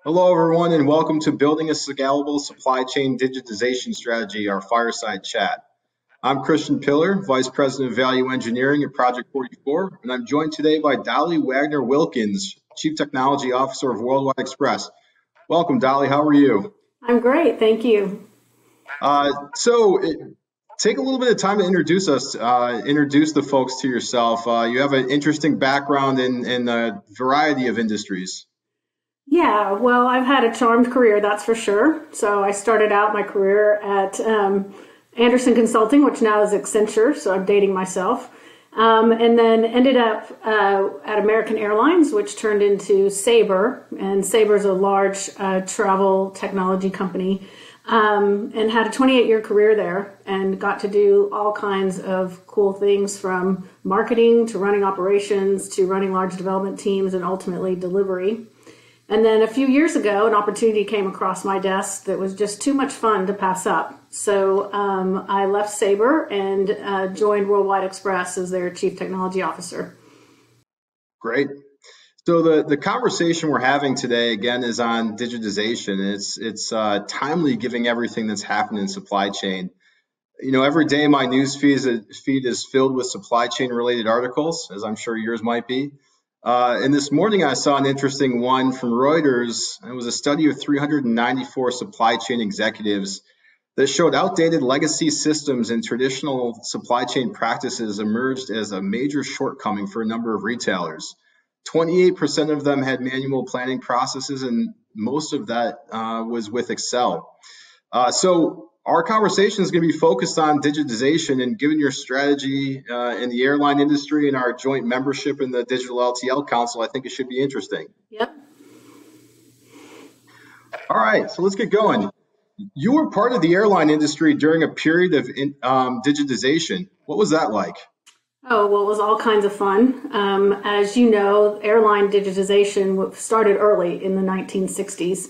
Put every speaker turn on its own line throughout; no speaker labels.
Hello, everyone, and welcome to Building a Scalable Supply Chain Digitization Strategy, our Fireside Chat. I'm Christian Pillar, Vice President of Value Engineering at Project 44, and I'm joined today by Dolly Wagner-Wilkins, Chief Technology Officer of Worldwide Express. Welcome, Dolly. How are you?
I'm great, thank you.
Take a little bit of time to introduce us, introduce the folks to yourself. You have an interesting background in a variety of industries.
Yeah, well, I've had a charmed career, that's for sure. So I started out my career at Anderson Consulting, which now is Accenture, so I'm dating myself. And then ended up at American Airlines, which turned into Sabre. And Sabre is a large travel technology company. And had a 28-year career there and got to do all kinds of cool things from marketing to running operations to running large development teams and ultimately delivery. And then a few years ago, an opportunity came across my desk that was just too much fun to pass up. So I left Sabre and joined Worldwide Express as their Chief Technology Officer.
Great. So the conversation we're having today, again, is on digitization. It's timely given everything that's happened in supply chain. You know, every day my news feed is filled with supply chain related articles, as I'm sure yours might be. And this morning I saw an interesting one from Reuters. It was a study of 394 supply chain executives that showed outdated legacy systems and traditional supply chain practices emerged as a major shortcoming for a number of retailers. 28% of them had manual planning processes, and most of that was with Excel. So our conversation is going to be focused on digitization, and given your strategy in the airline industry and our joint membership in the Digital LTL Council, I think it should be interesting.
Yep.
All right, so let's get going. You were part of the airline industry during a period of digitization. What was that like?
Oh, well, it was all kinds of fun. As you know, airline digitization started early in the 1960s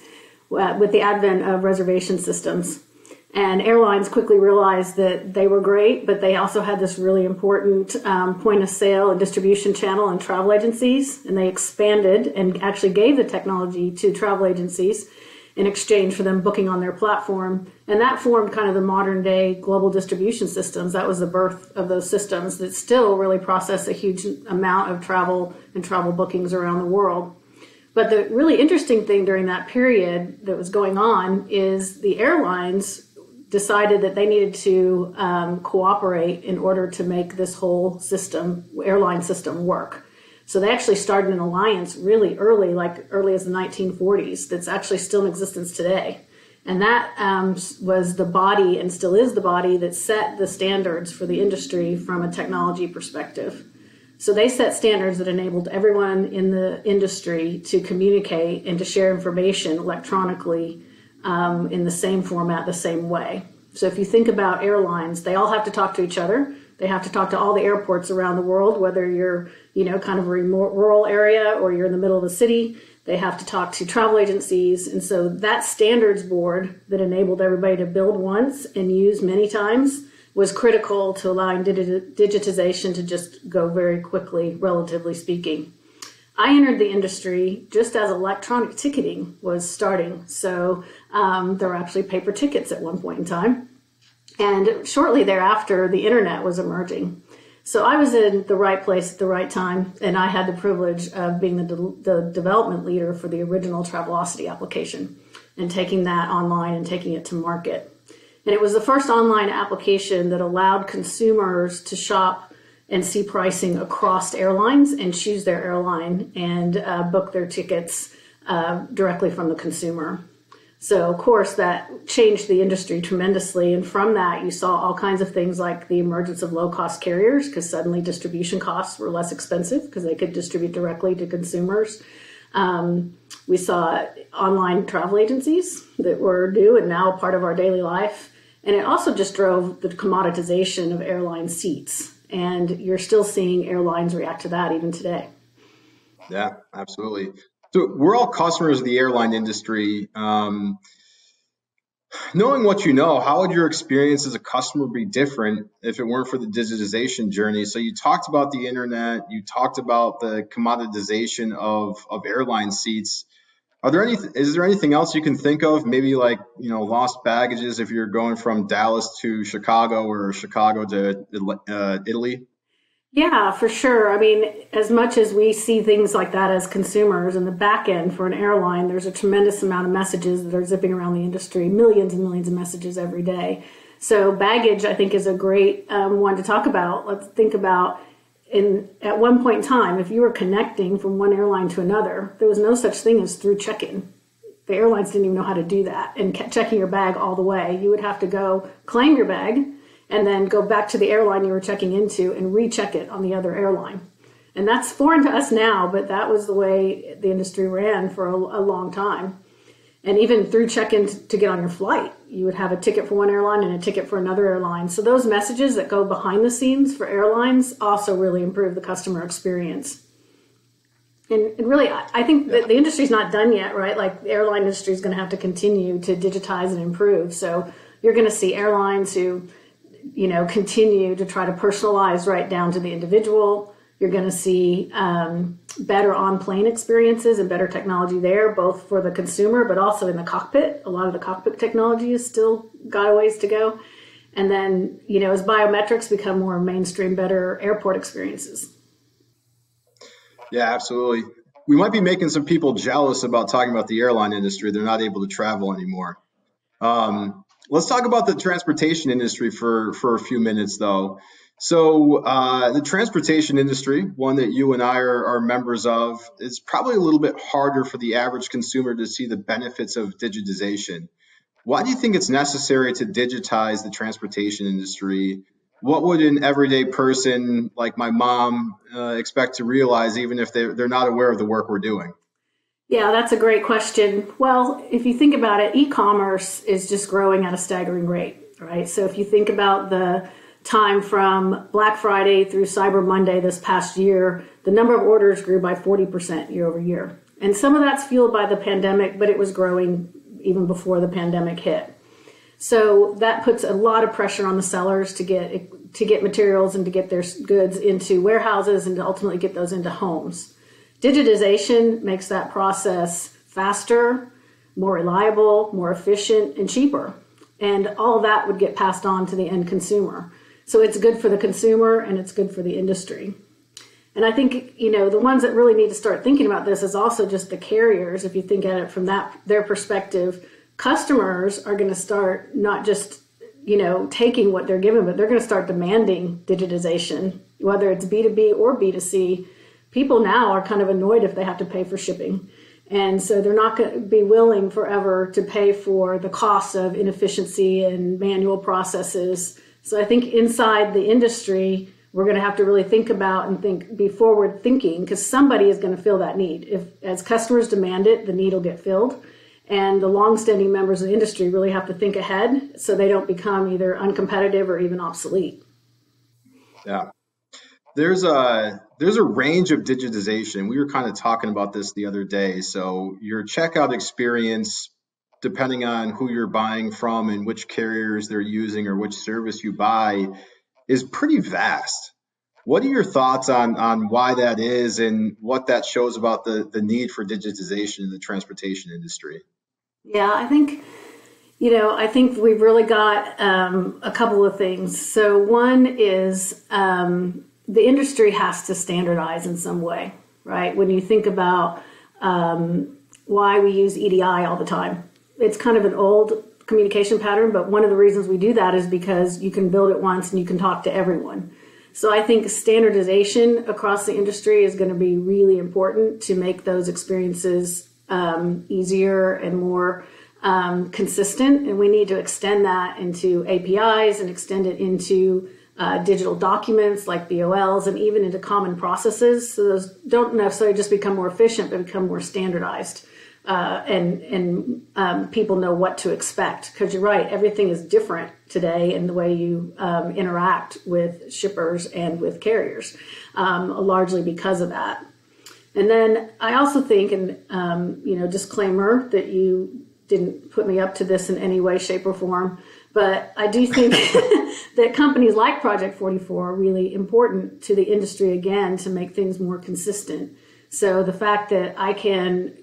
with the advent of reservation systems. And airlines quickly realized that they were great, but they also had this really important point of sale and distribution channel and travel agencies. And they expanded and actually gave the technology to travel agencies in exchange for them booking on their platform. And that formed kind of the modern day global distribution systems. That was the birth of those systems that still really process a huge amount of travel and travel bookings around the world. But the really interesting thing during that period that was going on is the airlines decided that they needed to cooperate in order to make this whole system, airline system, work. So they actually started an alliance really early, like early as the 1940s, that's actually still in existence today. And that was the body, and still is the body, that set the standards for the industry from a technology perspective. So they set standards that enabled everyone in the industry to communicate and to share information electronically in the same format, the same way. So if you think about airlines, they all have to talk to each other. They have to talk to all the airports around the world, whether you're, kind of a remote rural area or you're in the middle of the city. They have to talk to travel agencies. And so that standards board that enabled everybody to build once and use many times was critical to allowing digitization to just go very quickly, relatively speaking. I entered the industry just as electronic ticketing was starting. So there were actually paper tickets at one point in time. And shortly thereafter, the internet was emerging. So I was in the right place at the right time, and I had the privilege of being the development leader for the original Travelocity application and taking that online and taking it to market. And it was the first online application that allowed consumers to shop and see pricing across airlines and choose their airline and book their tickets directly from the consumer. So, of course, that changed the industry tremendously. And from that, you saw all kinds of things like the emergence of low-cost carriers, because suddenly distribution costs were less expensive because they could distribute directly to consumers. We saw online travel agencies that were new and now part of our daily life. And it also just drove the commoditization of airline seats. And you're still seeing airlines react to that even today.
Yeah, absolutely. So we're all customers of the airline industry. Knowing what you know, how would your experience as a customer be different if it weren't for the digitization journey? So you talked about the internet, you talked about the commoditization of airline seats. Is there anything else you can think of? Maybe like, lost baggages if you're going from Dallas to Chicago or Chicago to Italy?
Yeah, for sure. I mean, as much as we see things like that as consumers, in the back end for an airline, there's a tremendous amount of messages that are zipping around the industry, millions and millions of messages every day. So baggage, I think, is a great one to talk about. Let's think about at one point in time, if you were connecting from one airline to another, there was no such thing as through check-in. The airlines didn't even know how to do that and kept checking your bag all the way. You would have to go claim your bag and then go back to the airline you were checking into and recheck it on the other airline. And that's foreign to us now, but that was the way the industry ran for a long time. And even through check-in to get on your flight, you would have a ticket for one airline and a ticket for another airline. So those messages that go behind the scenes for airlines also really improve the customer experience. And really, I think that the industry's not done yet, right? Like the airline industry is going to have to continue to digitize and improve. So you're going to see airlines who continue to try to personalize right down to the individual. You're going to see better on-plane experiences and better technology there, both for the consumer, but also in the cockpit. A lot of the cockpit technology has still got a ways to go. And then, as biometrics become more mainstream, better airport experiences.
Yeah, absolutely. We might be making some people jealous about talking about the airline industry. They're not able to travel anymore. Let's talk about the transportation industry for a few minutes, though. So the transportation industry, one that you and I are members of, is probably a little bit harder for the average consumer to see the benefits of digitization. Why do you think it's necessary to digitize the transportation industry? What would an everyday person like my mom expect to realize, even if they're not aware of the work we're doing?
Yeah, that's a great question. Well, if you think about it, e-commerce is just growing at a staggering rate, right? So if you think about the time from Black Friday through Cyber Monday this past year, the number of orders grew by 40% year over year. And some of that's fueled by the pandemic, but it was growing even before the pandemic hit. So that puts a lot of pressure on the sellers to get materials and to get their goods into warehouses and to ultimately get those into homes. Digitization makes that process faster, more reliable, more efficient, and cheaper. And all that would get passed on to the end consumer. So it's good for the consumer and it's good for the industry. And I think, the ones that really need to start thinking about this is also just the carriers. If you think at it from their perspective, customers are going to start not just, taking what they're given, but they're going to start demanding digitization, whether it's B2B or B2C. People now are kind of annoyed if they have to pay for shipping. And so they're not going to be willing forever to pay for the costs of inefficiency and manual processes. So I think inside the industry, we're going to have to really think about and be forward thinking, because somebody is going to feel that need. As customers demand it, the need will get filled. And the longstanding members of the industry really have to think ahead so they don't become either uncompetitive or even obsolete.
Yeah. There's a range of digitization. We were kind of talking about this the other day. So your checkout experience, depending on who you're buying from and which carriers they're using or which service you buy, is pretty vast. What are your thoughts on why that is and what that shows about the need for digitization in the transportation industry?
Yeah, I think we've really got a couple of things. So one is the industry has to standardize in some way, right? When you think about why we use EDI all the time, it's kind of an old communication pattern, but one of the reasons we do that is because you can build it once and you can talk to everyone. So I think standardization across the industry is going to be really important to make those experiences easier and more consistent. And we need to extend that into APIs and extend it into digital documents like BOLs and even into common processes. So those don't necessarily just become more efficient, but become more standardized. And people know what to expect, because you're right, everything is different today in the way you interact with shippers and with carriers, largely because of that. And then I also think, and disclaimer that you didn't put me up to this in any way, shape, or form, but I do think that companies like Project 44 are really important to the industry, again, to make things more consistent. So the fact that I can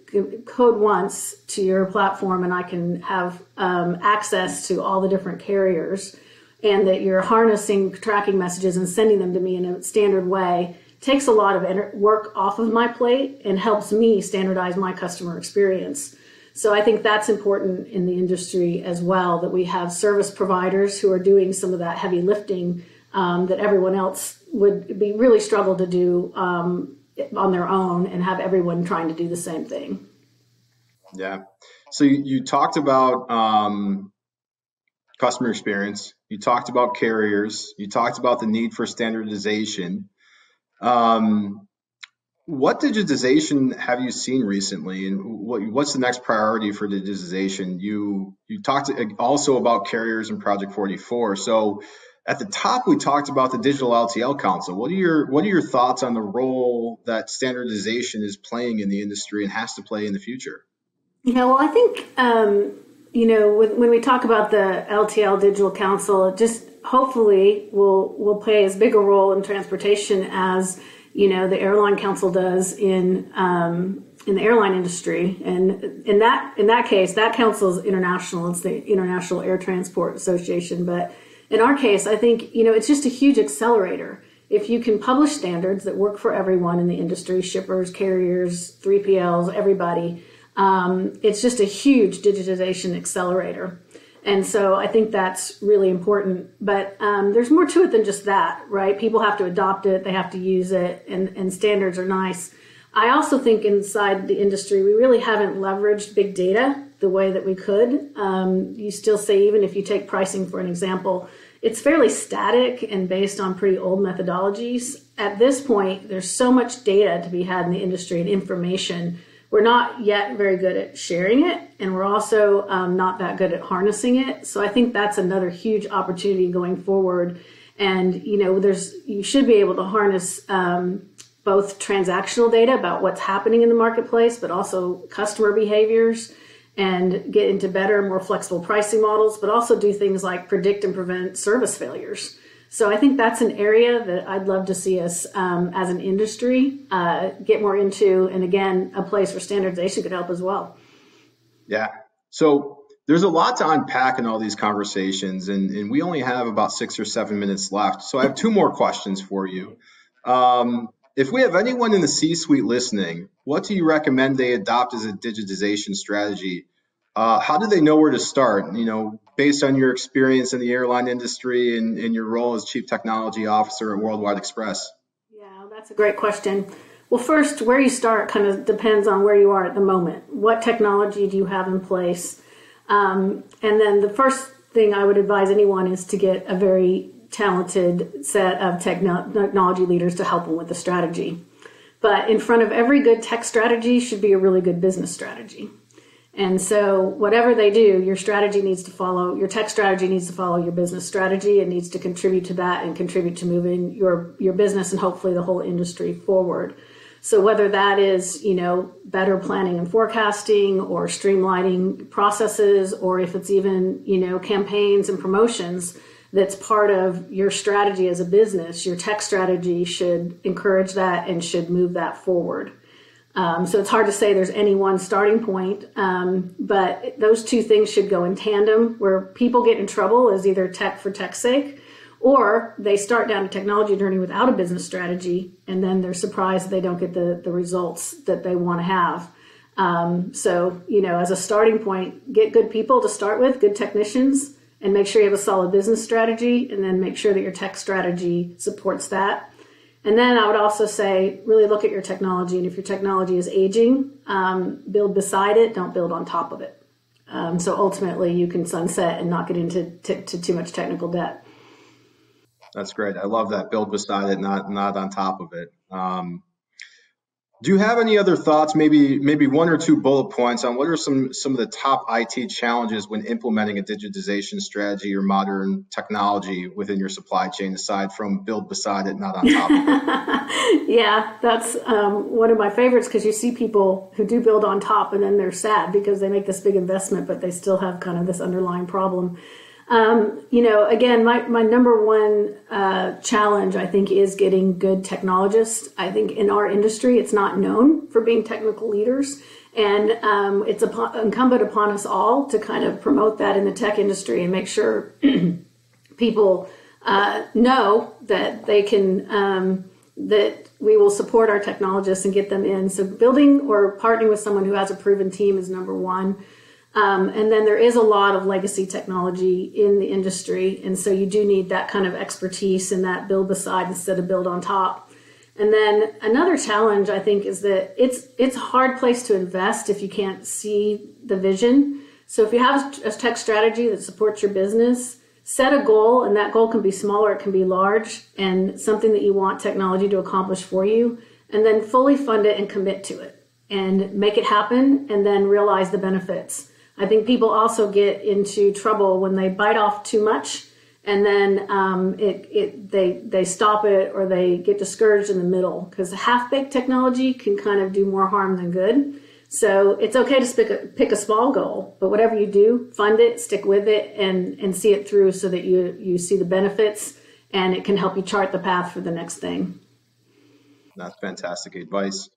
code once to your platform and I can have access to all the different carriers, and that you're harnessing tracking messages and sending them to me in a standard way, takes a lot of work off of my plate and helps me standardize my customer experience. So I think that's important in the industry as well, that we have service providers who are doing some of that heavy lifting that everyone else would be really struggle to do on their own, and have everyone trying to do the same thing.
Yeah. So you talked about customer experience. You talked about carriers. You talked about the need for standardization. What digitization have you seen recently, and what's the next priority for digitization? You talked also about carriers and Project 44. So at the top, we talked about the Digital LTL Council. What are your thoughts on the role that standardization is playing in the industry and has to play in the future?
Yeah, well, I think when we talk about the LTL Digital Council, it just hopefully will play as big a role in transportation as the airline council does in the airline industry. And in that case, that council is international. It's the International Air Transport Association. But in our case, I think, it's just a huge accelerator. If you can publish standards that work for everyone in the industry, shippers, carriers, 3PLs, everybody, it's just a huge digitization accelerator. And so I think that's really important. But there's more to it than just that, right? People have to adopt it. They have to use it. And standards are nice. I also think inside the industry, we really haven't leveraged big data the way that we could. You still say, even if you take pricing for an example, it's fairly static and based on pretty old methodologies. At this point, there's so much data to be had in the industry and information. We're not yet very good at sharing it, and we're also not that good at harnessing it. So I think that's another huge opportunity going forward. And, you should be able to harness both transactional data about what's happening in the marketplace, but also customer behaviors, and get into better, more flexible pricing models, but also do things like predict and prevent service failures. So I think that's an area that I'd love to see us as an industry get more into, and again, a place where standardization could help as well.
Yeah. So there's a lot to unpack in all these conversations, and we only have about 6 or 7 minutes left. So I have 2 more questions for you. If we have anyone in the C-suite listening, what do you recommend they adopt as a digitization strategy? How do they know where to start? Based on your experience in the airline industry and your role as Chief Technology Officer at Worldwide Express.
Yeah, that's a great question. Well, first, where you start kind of depends on where you are at the moment. What technology do you have in place? And then the first thing I would advise anyone is to get a very talented set of technology leaders to help them with the strategy. But in front of every good tech strategy should be a really good business strategy. And so whatever they do, your strategy needs to follow, your tech strategy needs to follow your business strategy. It needs to contribute to that and contribute to moving your business and hopefully the whole industry forward. So whether that is, better planning and forecasting, or streamlining processes, or if it's even, campaigns and promotions, that's part of your strategy as a business, your tech strategy should encourage that and should move that forward. So it's hard to say there's any one starting point, but those 2 things should go in tandem. Where people get in trouble is either tech for tech's sake, or they start down a technology journey without a business strategy, and then they're surprised they don't get the results that they want to have. So, as a starting point, get good people to start with, good technicians, and make sure you have a solid business strategy, and then make sure that your tech strategy supports that. And then I would also say, really look at your technology. And if your technology is aging, build beside it, don't build on top of it. So ultimately you can sunset and not get into too much technical debt.
That's great. I love that. Build beside it, not on top of it. Do you have any other thoughts, maybe 1 or 2 bullet points on what are some of the top IT challenges when implementing a digitization strategy or modern technology within your supply chain, aside from build beside it, not on top of it?
Yeah, that's one of my favorites, because you see people who do build on top and then they're sad because they make this big investment, but they still have kind of this underlying problem. Again, my number one challenge, I think, is getting good technologists. I think in our industry, it's not known for being technical leaders. And it's incumbent upon us all to kind of promote that in the tech industry and make sure people know that they can, that we will support our technologists and get them in. So building or partnering with someone who has a proven team is number one. And then there is a lot of legacy technology in the industry. And so you do need that kind of expertise and that build beside instead of build on top. And then another challenge, I think, is that it's a hard place to invest if you can't see the vision. So if you have a tech strategy that supports your business, set a goal, and that goal can be small or it can be large, and something that you want technology to accomplish for you, and then fully fund it and commit to it and make it happen and then realize the benefits. I think people also get into trouble when they bite off too much and then they stop it or they get discouraged in the middle, because half-baked technology can kind of do more harm than good. So it's okay to pick a small goal, but whatever you do, fund it, stick with it, and see it through so that you see the benefits and it can help you chart the path for the next thing.
That's fantastic advice.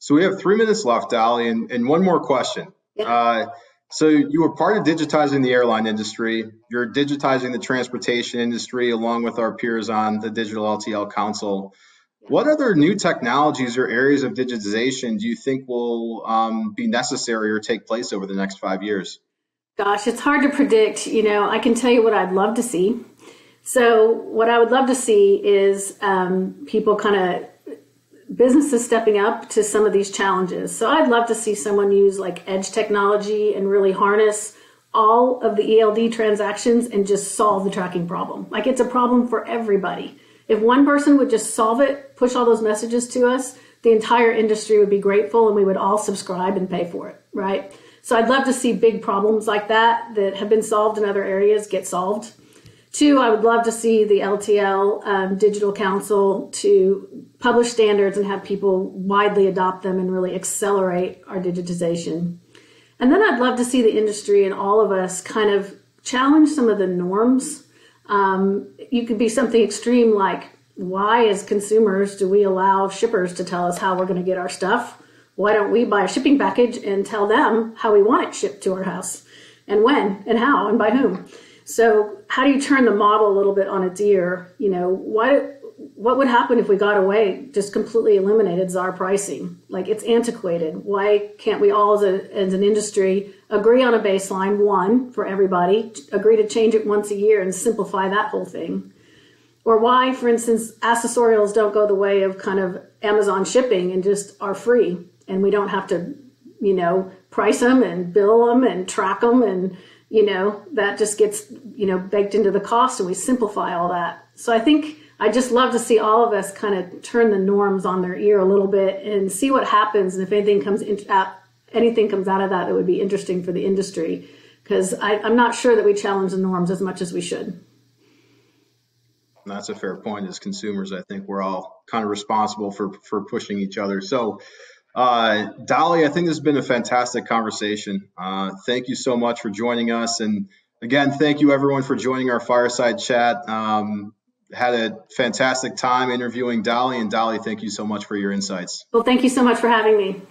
So we have 3 minutes left, Dolly, and one more question. Yeah. So you were part of digitizing the airline industry. You're digitizing the transportation industry along with our peers on the Digital LTL Council. What other new technologies or areas of digitization do you think will be necessary or take place over the next 5 years?
Gosh, it's hard to predict. I can tell you what I'd love to see. So what I would love to see is people businesses stepping up to some of these challenges. So I'd love to see someone use like edge technology and really harness all of the ELD transactions and just solve the tracking problem. Like, it's a problem for everybody. If one person would just solve it, push all those messages to us, the entire industry would be grateful and we would all subscribe and pay for it, right? So I'd love to see big problems like that have been solved in other areas get solved. 2, I would love to see the LTL Digital Council to publish standards and have people widely adopt them and really accelerate our digitization. And then I'd love to see the industry and all of us kind of challenge some of the norms. You could be something extreme like, why as consumers do we allow shippers to tell us how we're going to get our stuff? Why don't we buy a shipping package and tell them how we want it shipped to our house and when and how and by whom? So how do you turn the model a little bit on its ear? What would happen if we got away, just completely eliminated czar pricing? Like, it's antiquated. Why can't we all as an industry agree on a baseline, one, for everybody, agree to change it once a year and simplify that whole thing? Or why, for instance, accessorials don't go the way of kind of Amazon shipping and just are free, and we don't have to, price them and bill them and track them, and, that just gets, baked into the cost, and we simplify all that. So I think I just love to see all of us kind of turn the norms on their ear a little bit and see what happens. And if anything comes out of that would be interesting for the industry, because I'm not sure that we challenge the norms as much as we should.
That's a fair point. As consumers, I think we're all kind of responsible for pushing each other. So, Dolly, I think this has been a fantastic conversation. Thank you so much for joining us. And again, thank you everyone for joining our Fireside Chat. Had a fantastic time interviewing Dolly. And Dolly, thank you so much for your insights.
Well, thank you so much for having me.